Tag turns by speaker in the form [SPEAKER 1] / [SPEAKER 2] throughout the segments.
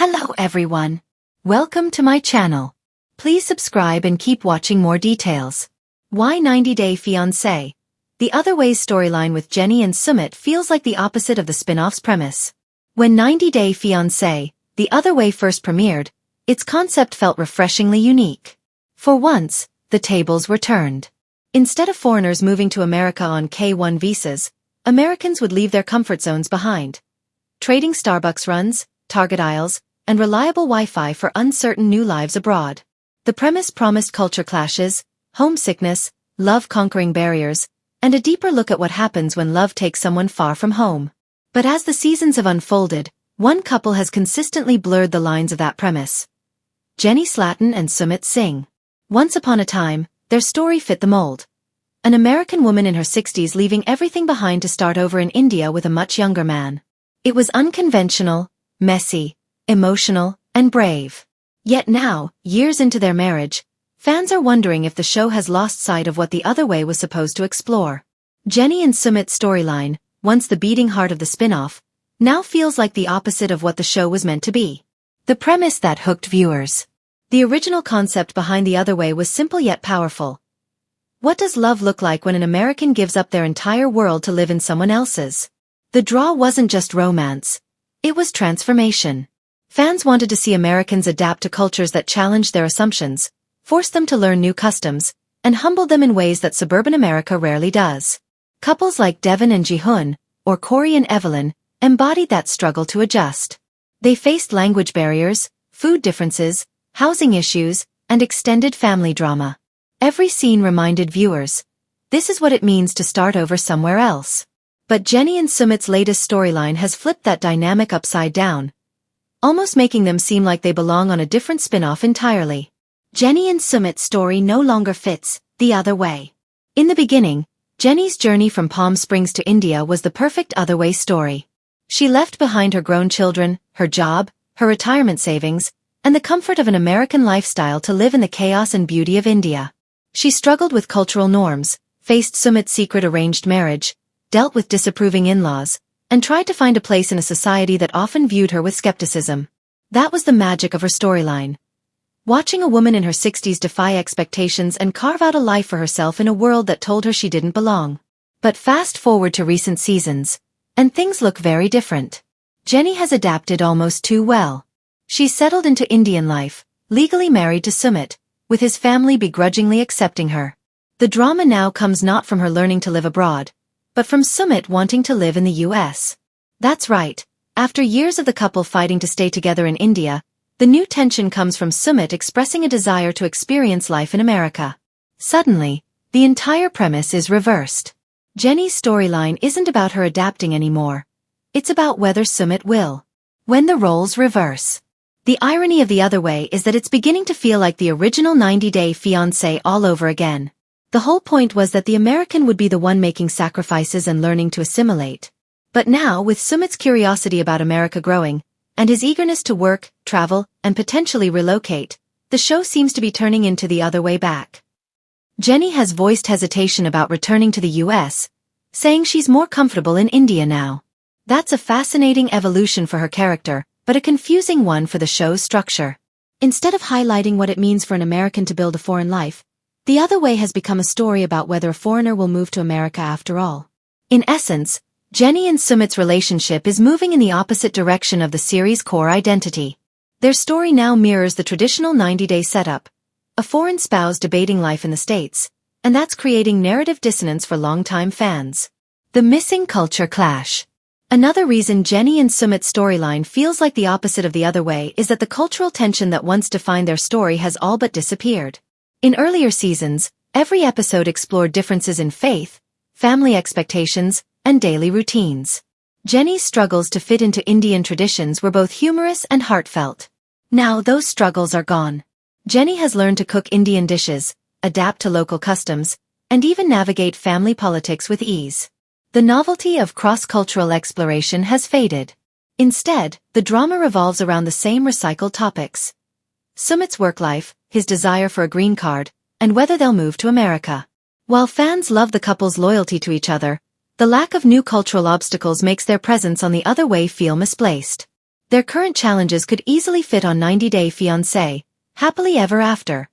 [SPEAKER 1] Hello everyone. Welcome to my channel. Please subscribe and keep watching more details. Why 90 Day Fiancé? The Other Way's storyline with Jenny and Sumit feels like the opposite of the spin-off's premise. When 90 Day Fiancé, The Other Way first premiered, its concept felt refreshingly unique. For once, the tables were turned. Instead of foreigners moving to America on K-1 visas, Americans would leave their comfort zones behind, trading Starbucks runs, Target aisles, and reliable Wi-Fi for uncertain new lives abroad. The premise promised culture clashes, homesickness, love conquering barriers, and a deeper look at what happens when love takes someone far from home. But as the seasons have unfolded, one couple has consistently blurred the lines of that premise. Jenny Slatten and Sumit Singh. Once upon a time, their story fit the mold. An American woman in her 60s leaving everything behind to start over in India with a much younger man. It was unconventional, messy, emotional, and brave. Yet now, years into their marriage, fans are wondering if the show has lost sight of what The Other Way was supposed to explore. Jenny and Sumit's storyline, once the beating heart of the spin-off, now feels like the opposite of what the show was meant to be. The premise that hooked viewers. The original concept behind The Other Way was simple yet powerful. What does love look like when an American gives up their entire world to live in someone else's? The draw wasn't just romance. It was transformation. Fans wanted to see Americans adapt to cultures that challenged their assumptions, forced them to learn new customs, and humbled them in ways that suburban America rarely does. Couples like Devon and Ji-hoon, or Corey and Evelyn, embodied that struggle to adjust. They faced language barriers, food differences, housing issues, and extended family drama. Every scene reminded viewers, this is what it means to start over somewhere else. But Jenny and Sumit's latest storyline has flipped that dynamic upside down, almost making them seem like they belong on a different spin-off entirely. Jenny and Sumit's story no longer fits The Other Way. In the beginning, Jenny's journey from Palm Springs to India was the perfect Other Way story. She left behind her grown children, her job, her retirement savings, and the comfort of an American lifestyle to live in the chaos and beauty of India. She struggled with cultural norms, faced Sumit's secret arranged marriage, dealt with disapproving in-laws, and tried to find a place in a society that often viewed her with skepticism. That was the magic of her storyline. Watching a woman in her 60s defy expectations and carve out a life for herself in a world that told her she didn't belong. But fast forward to recent seasons, and things look very different. Jenny has adapted almost too well. She's settled into Indian life, legally married to Sumit, with his family begrudgingly accepting her. The drama now comes not from her learning to live abroad, but from Sumit wanting to live in the US. That's right, after years of the couple fighting to stay together in India, the new tension comes from Sumit expressing a desire to experience life in America. Suddenly, the entire premise is reversed. Jenny's storyline isn't about her adapting anymore. It's about whether Sumit will. When the roles reverse. The irony of The Other Way is that it's beginning to feel like the original 90 Day Fiancé all over again. The whole point was that the American would be the one making sacrifices and learning to assimilate. But now, with Sumit's curiosity about America growing, and his eagerness to work, travel, and potentially relocate, the show seems to be turning into The Other Way back. Jenny has voiced hesitation about returning to the US, saying she's more comfortable in India now. That's a fascinating evolution for her character, but a confusing one for the show's structure. Instead of highlighting what it means for an American to build a foreign life, The Other Way has become a story about whether a foreigner will move to America after all. In essence, Jenny and Sumit's relationship is moving in the opposite direction of the series' core identity. Their story now mirrors the traditional 90-day setup, a foreign spouse debating life in the States, and that's creating narrative dissonance for longtime fans. The missing culture clash. Another reason Jenny and Sumit's storyline feels like the opposite of The Other Way is that the cultural tension that once defined their story has all but disappeared. In earlier seasons, every episode explored differences in faith, family expectations, and daily routines. Jenny's struggles to fit into Indian traditions were both humorous and heartfelt. Now those struggles are gone. Jenny has learned to cook Indian dishes, adapt to local customs, and even navigate family politics with ease. The novelty of cross-cultural exploration has faded. Instead, the drama revolves around the same recycled topics. Sumit's work life, his desire for a green card, and whether they'll move to America. While fans love the couple's loyalty to each other, the lack of new cultural obstacles makes their presence on The Other Way feel misplaced. Their current challenges could easily fit on 90 Day Fiancé, Happily Ever After,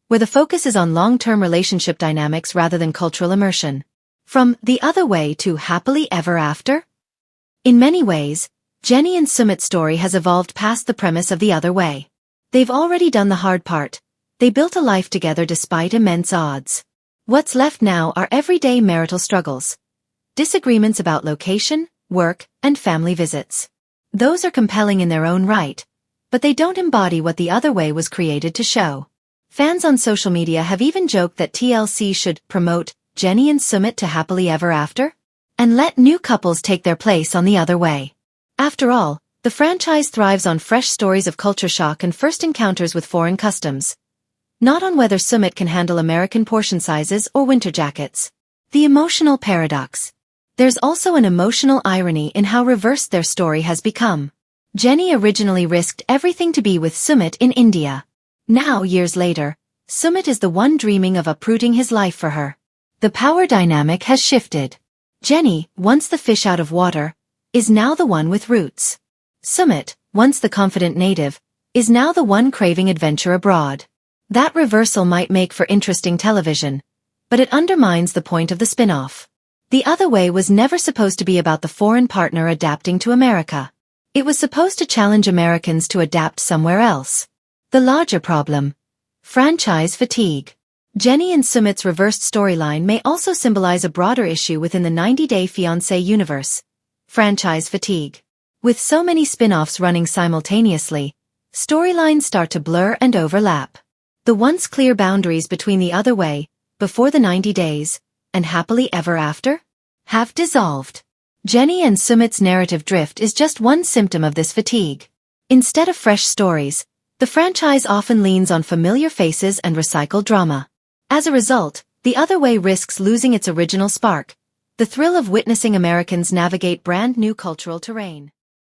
[SPEAKER 1] where the focus is on long-term relationship dynamics rather than cultural immersion. From The Other Way to Happily Ever After? In many ways, Jenny and Sumit's story has evolved past the premise of The Other Way. They've already done the hard part. They built a life together despite immense odds. What's left now are everyday marital struggles. Disagreements about location, work, and family visits. Those are compelling in their own right, but they don't embody what The Other Way was created to show. Fans on social media have even joked that TLC should promote Jenny and Sumit to Happily Ever After, and let new couples take their place on The Other Way. After all, the franchise thrives on fresh stories of culture shock and first encounters with foreign customs. Not on whether Sumit can handle American portion sizes or winter jackets. The emotional paradox. There's also an emotional irony in how reversed their story has become. Jenny originally risked everything to be with Sumit in India. Now, years later, Sumit is the one dreaming of uprooting his life for her. The power dynamic has shifted. Jenny, once the fish out of water, is now the one with roots. Sumit, once the confident native, is now the one craving adventure abroad. That reversal might make for interesting television, but it undermines the point of the spin-off. The Other Way was never supposed to be about the foreign partner adapting to America. It was supposed to challenge Americans to adapt somewhere else. The larger problem: franchise fatigue. Jenny and Sumit's reversed storyline may also symbolize a broader issue within the 90 Day Fiancé universe: franchise fatigue. With so many spin-offs running simultaneously, storylines start to blur and overlap. The once clear boundaries between The Other Way, Before the 90 Days, and Happily Ever After have dissolved. Jenny and Sumit's narrative drift is just one symptom of this fatigue. Instead of fresh stories, the franchise often leans on familiar faces and recycled drama. As a result, The Other Way risks losing its original spark, the thrill of witnessing Americans navigate brand new cultural terrain.